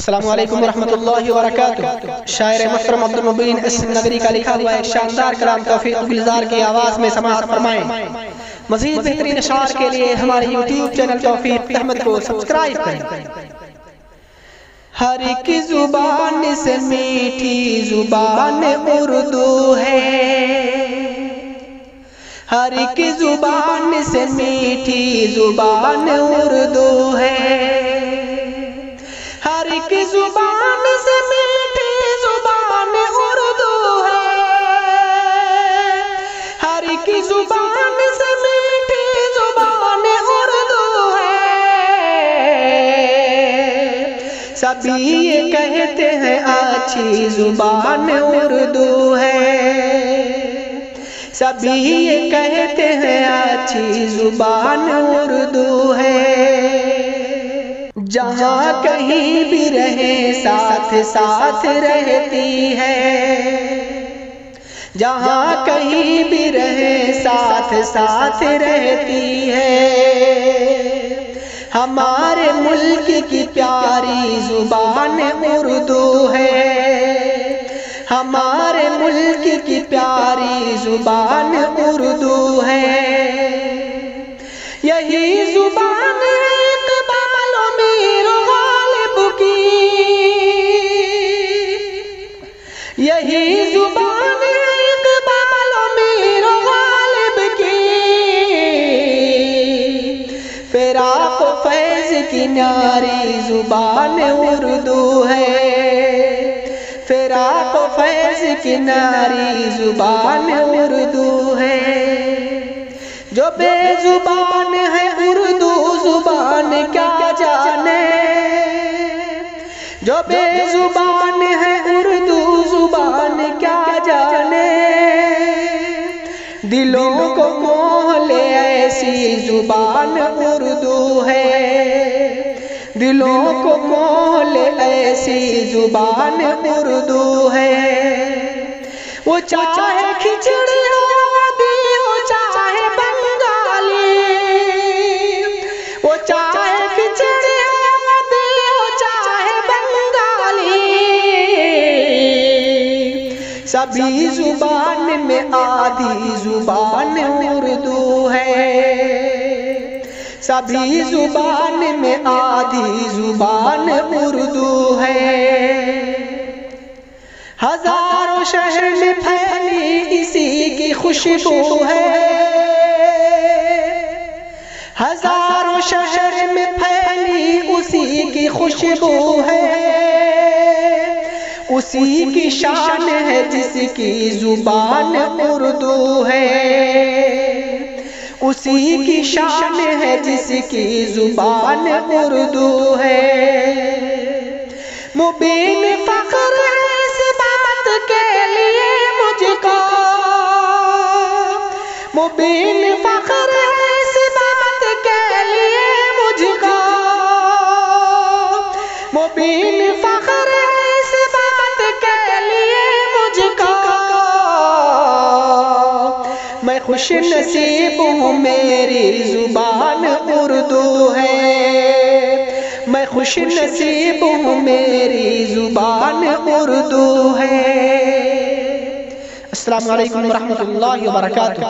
السلام علیکم ورحمۃ اللہ وبرکاتہ۔ شاعر محترم عبد المبین النگری کا لکھا ہوا ایک شاندار کلام توفیق گلزار کی آواز میں سماعت فرمائیں۔ مزید بہترین اشعار کے لیے ہمارے یوٹیوب چینل توفیق احمد کو سبسکرائب کریں۔ ہر ایک زبان سے میٹھی زبان اردو ہے، ہر ایک زبان سے میٹھی زبان اردو ہے، ہر ایک زبان سے میٹھی زبان اردو ہے، ہر ایک زبان سے میٹھی زبان اردو ہے۔ سبھی یہ کہتے ہیں اچھی زبان اردو ہے، سبھی یہ کہتے ہیں اچھی زبان اردو ہے۔ جہاں کہیں بھی رہے ساتھ ساتھ رہتی ہے، جہاں کہیں بھی رہے ساتھ ساتھ رہتی ہے۔ ہمارے ملک کی پیاری زبان اردو ہے، ہمارے ملک کی پیاری زبان اردو ہے۔ یہی زبان ہے اقبال و میر غالب کی، یہی زبان ہے اقبال و میر غالب کی۔ فراق و فیض کی نیاری زبان اردو ہے، فراق و فیض کی نیاری زبان اردو ہے۔ جو بے زبان ہے اردو زبان کیا جانے، جو بے زبان ہے اردو زبان کیا جانے۔ دلوں کو موہ لے ایسی زبان اردو ہے، دلوں کو موہ لے ایسی زبان اردو ہے۔ وہ چاہے کھچڑی ہو عربی ہو چاہے بنگالی، وہ چاہے کھچڑی ہو عربی ہو چاہے بنگالی، سبھی زبان میں آدھی زبان اردو ہے، سبھی زبان میں آدھی زبان اردو ہے۔ ہزاروں شہر میں پھیلی اسی کی خوشبو ہے، ہزاروں شہر میں پھیلی اسی کی خوشبو ہے۔ اسی کی شان ہے جس کی زبان اردو ہے، اسی کی شان ہے جس کی زبان اردو ہے۔ مبین فخر ہے اس بات کے لیے مجھ کو، مبین فخر ہے اس بات کے لیے مجھ کو، مبین فخر ہے اس بات کے لیے مجھ کو۔ میں خوش نصیب ہوں میری زبان اردو ہے، میں خوش نصیب ہوں میری زبان اردو ہے۔ السلام علیکم ورحمۃ اللہ وبرکاتہ۔